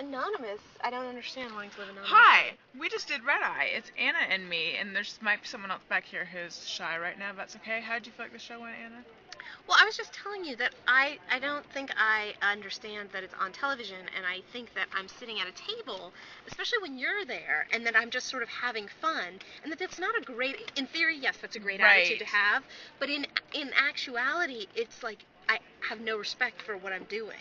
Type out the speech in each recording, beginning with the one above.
anonymous. I don't understand wanting to live anonymous. Hi, we just did Red Eye. It's Anna and me, and there's might be someone else back here who's shy right now. That's okay. How did you feel like the show went, Anna? Well, I was just telling you that I don't think I understand that it's on television, and I think that I'm sitting at a table, especially when you're there, and that I'm just sort of having fun, and that that's not a great, in theory, yes, that's a great attitude to have, but in actuality, it's like I have no respect for what I'm doing.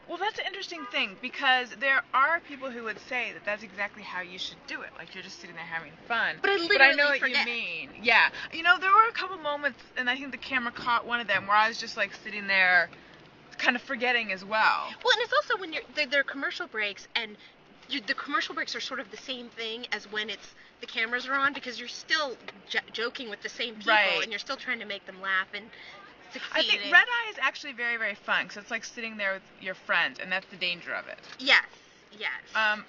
Well, that's an interesting thing, because there are people who would say that that's exactly how you should do it. Like, you're just sitting there having fun. But I know forget. what you mean. Yeah. You know, there were a couple moments, and I think the camera caught one of them, where I was just, like, sitting there kind of forgetting as well. Well, and it's also when there are commercial breaks, and the commercial breaks are sort of the same thing as when the cameras are on, because you're still joking with the same people, and you're still trying to make them laugh and succeed. I think Red Eye is actually very, very fun, because it's like sitting there with your friends, and that's the danger of it. Yes.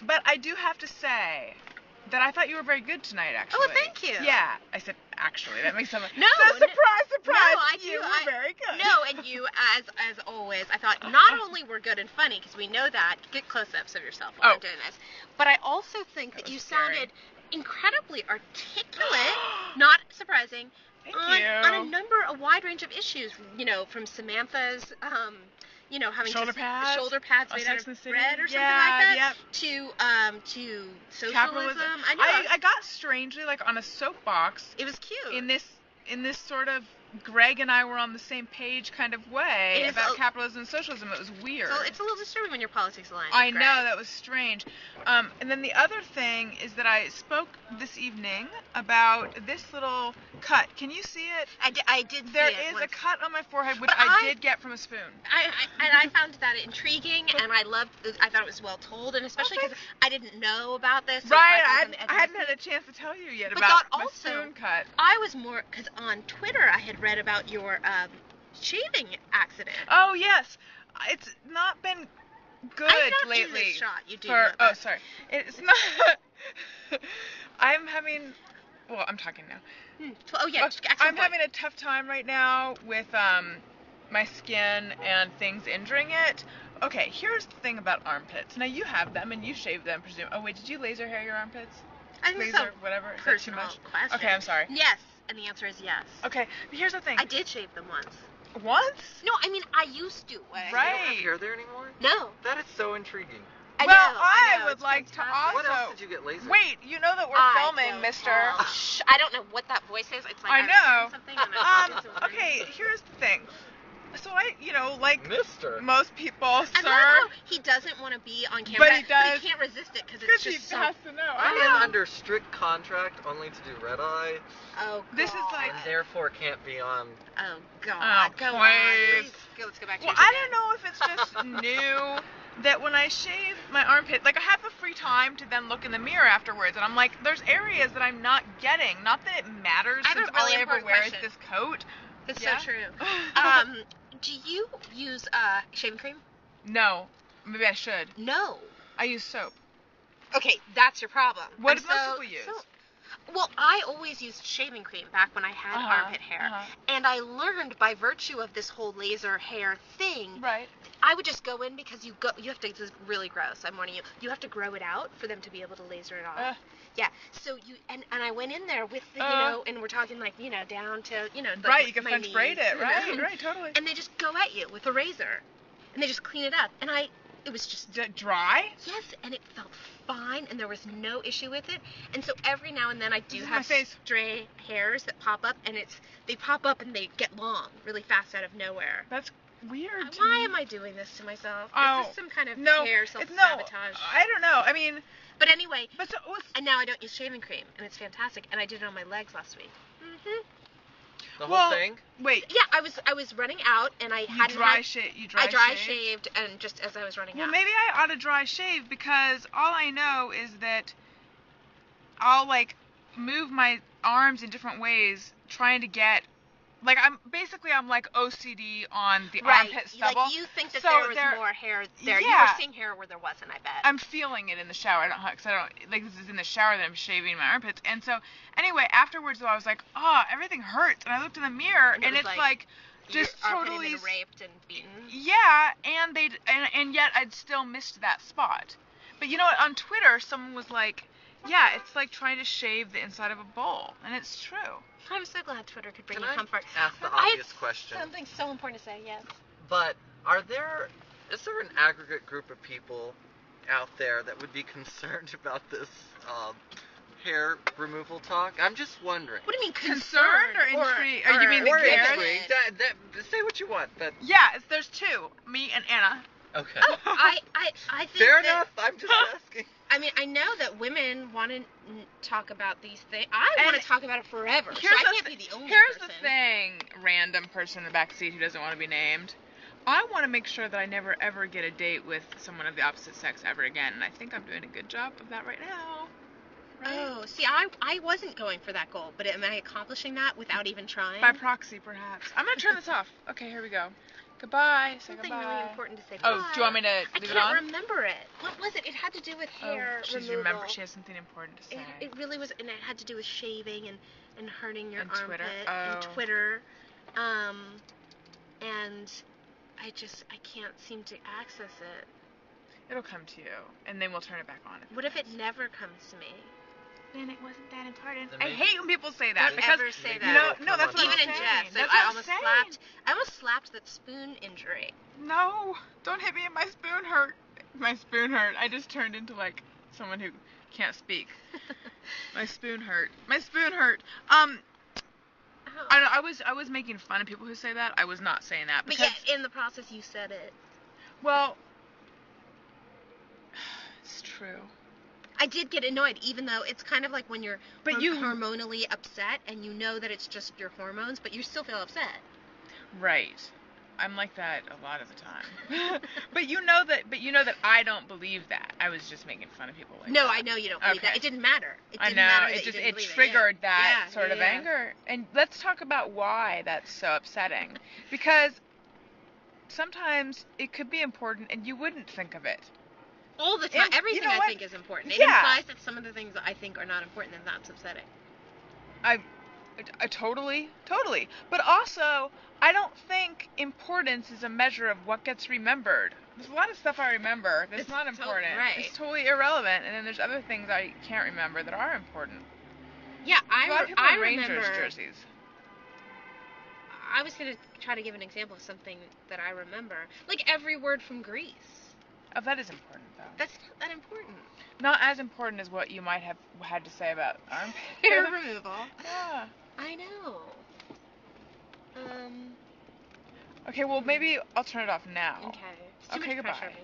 But I do have to say that I thought you were very good tonight, actually. Oh, thank you. Yeah. I said, actually. That makes so much... No. Surprise! No, you were very good. No, and you, as always, I thought not only were good and funny, because we know that, get close-ups of yourself while we're doing this, but I also think that you sounded incredibly articulate, not surprising, on a wide range of issues, you know, from Samantha's, having shoulder pads made out of bread or something like that, to socialism. Capitalism. I know. I got strangely like on a soapbox. It was cute. In this sort of Greg and I were on the same page kind of way about capitalism and socialism. It was weird. So it's a little disturbing when your politics align. I know, that was strange. And then the other thing is that I spoke this evening about this little cut. Can you see it? I did see it. There is a cut on my forehead, which I did get from a spoon. I found that intriguing, and I thought it was well told, and especially because I didn't know about this. So right, I hadn't had a chance to tell you yet about my spoon cut. I was more, because on Twitter I had read about your shaving accident. Oh, yes. It's not been good lately. In this shot. You do sorry. It's not... I'm having... Well, I'm talking now. Oh, yeah. I'm having a tough time right now with my skin and things injuring it. Okay, here's the thing about armpits. Now, you have them, and you shave them, presume. Oh, wait, did you laser hair your armpits? I think laser, whatever? Is that too much? Question. Okay, I'm sorry. Yes, and the answer is yes. Okay, but here's the thing. I did shave them once. Once? No, I mean, I used to. Right. You don't have hair there anymore? No. That is so intriguing. I would like to also... What else did you get lasered? Wait, you know that we're filming, mister. I don't know what that voice is. It's like I know. Something and okay, here's the thing. So like Mister. most people, sir. I love how he doesn't want to be on camera, but he does. But he can't resist it because it's just he has to know. I am under strict contract only to do Red Eye. Oh, God. This is like... And therefore can't be on... Oh, God. Go on. Let's go back to I don't know if it's just new that when I shave my armpit, like I have the free time to then look in the mirror afterwards, and I'm like, there's areas that I'm not getting. Not that it matters since all I ever wear is this coat. It's so true. Do you use shaving cream? No. Maybe I should. No. I use soap. Okay, that's your problem. What do most people use? Well, I always used shaving cream back when I had armpit hair. And I learned by virtue of this whole laser hair thing. Right. I would just go in because you have to, this is really gross, I'm warning you. You have to grow it out for them to be able to laser it off. Yeah. So and I went in there with the, and we're talking like, down to, right, you can French braid it, right, right, totally. And they just go at you with a razor. And they just clean it up. And it was just... dry? Yes, and it felt fine, and there was no issue with it. And so every now and then I do have stray hairs that pop up, and they pop up and they get long really fast out of nowhere. That's weird. Why am I doing this to myself? Is this some kind of hair self-sabotage? No, I don't know. I mean... But anyway, and now I don't use shaving cream, and it's fantastic. And I did it on my legs last week. Mm-hmm. The whole thing? Wait. Yeah, I was running out, and I hadn't dry shaved, and just as I was running out. Well, maybe I ought to dry shave, because all I know is that I'll, like, move my arms in different ways trying to get... Like, I'm like OCD on the armpit stubble. Like, you think that there was more hair there. Yeah. You were seeing hair where there wasn't, I bet. I'm feeling it in the shower. Because I don't, like, this is in the shower that I'm shaving my armpits. And so, anyway, afterwards, though, I was like, everything hurts. And I looked in the mirror, and it's like just are totally getting raped and beaten. Yeah, and yet I'd still missed that spot. But you know what? On Twitter, someone was like, "Yeah, it's like trying to shave the inside of a bowl," and it's true. I'm so glad Twitter could bring Can you I comfort. ask the I obvious had question? something so important to say. Yes. But is there an aggregate group of people out there that would be concerned about this hair removal talk? I'm just wondering. What do you mean Concerned or intrigued? Or you mean Or Garrett? intrigued. Say what you want, but Yeah, there's two, me and Anna. okay. I think Fair that, enough. I'm just asking. I mean, I know that women want to talk about these things. I want to talk about it forever. So I can't be the only Here's person. the thing, random person in the backseat who doesn't want to be named. I want to make sure that I never ever get a date with someone of the opposite sex ever again, and I think I'm doing a good job of that right now. Right? Oh, see, I wasn't going for that goal, but am I accomplishing that without even trying? By proxy, perhaps. I'm gonna turn this off. Okay, here we go. Goodbye. Say Something goodbye. really important to say. Oh, Bye. do you want me to I leave it can't on? remember it. What was it? It had to do with hair She's removal. remembered. She has something important to say. It really was, and it had to do with shaving and hurting your And armpit Twitter. and Oh. Twitter, and I can't seem to access it. It'll come to you, and then we'll turn it back on. What if it never comes to me? Then it wasn't that important. Then I maybe- hate when people say that Don't because ever say maybe that. you know, it'll no, come that's on what top. I'm Even in saying. jest, That's I what I'm saying. almost slapped that spoon injury. No, don't hit me. My spoon hurt. My spoon hurt. I just turned into like someone who can't speak. My spoon hurt. My spoon hurt. I was making fun of people who say that. I was not saying that. But Because, yet, in the process, you said it. well, it's true. I did get annoyed, even though it's kind of like when you're But you- hormonally upset and you know that it's just your hormones, but you still feel upset. Right. I'm like that a lot of the time. but you know that I don't believe that. I was just making fun of people like No, that. I know you don't believe Okay. that. It didn't matter. It I didn't know. matter that It you just didn't it believe triggered Yeah. that Yeah, sort of yeah. anger. And let's talk about why that's so upsetting. Because sometimes it could be important and you wouldn't think of it. All the time. And you Everything know I what? think is important. It Yeah. implies that some of the things that I think are not important, and that's upsetting. I totally. But also, I don't think importance is a measure of what gets remembered. There's a lot of stuff I remember that's It's not important. right. It's totally irrelevant. And then there's other things I can't remember that are important. Yeah, A lot of people I in Rangers remember. jerseys. I was going to try to give an example of something that I remember. Like every word from Greece. Oh, that is important, though. That's not that important. Not as important as what you might have had to say about armpit. Hair removal. Yeah. I know. Okay, well, maybe I'll turn it off now. Okay. It's too Okay, much goodbye. pressure.